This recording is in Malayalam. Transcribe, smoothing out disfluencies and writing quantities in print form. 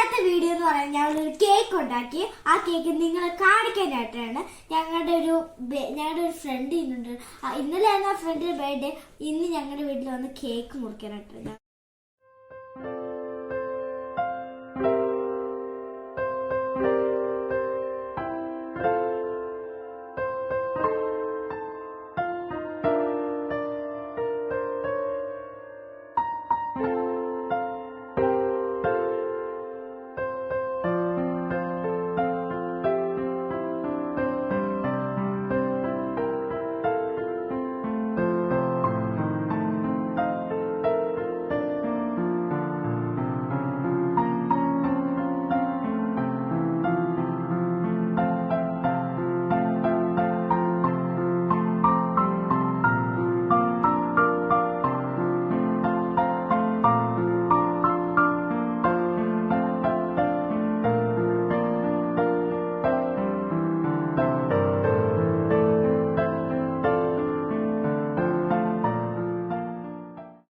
ഇന്നത്തെ വീഡിയോ എന്ന് പറയുന്നത് ഞങ്ങളൊരു കേക്ക് ഉണ്ടാക്കി. ആ കേക്ക് നിങ്ങളെ കാണിക്കാനായിട്ടാണ്. ഞങ്ങളുടെ ഒരു ഫ്രണ്ട് ഇന്നുണ്ട്. ഇന്നലെയാണ് ആ ഫ്രണ്ടിന്റെ ബർത്ത്ഡേ. ഇന്ന് ഞങ്ങളുടെ വീട്ടിൽ വന്ന് കേക്ക് മുറിക്കാനായിട്ടാണ്.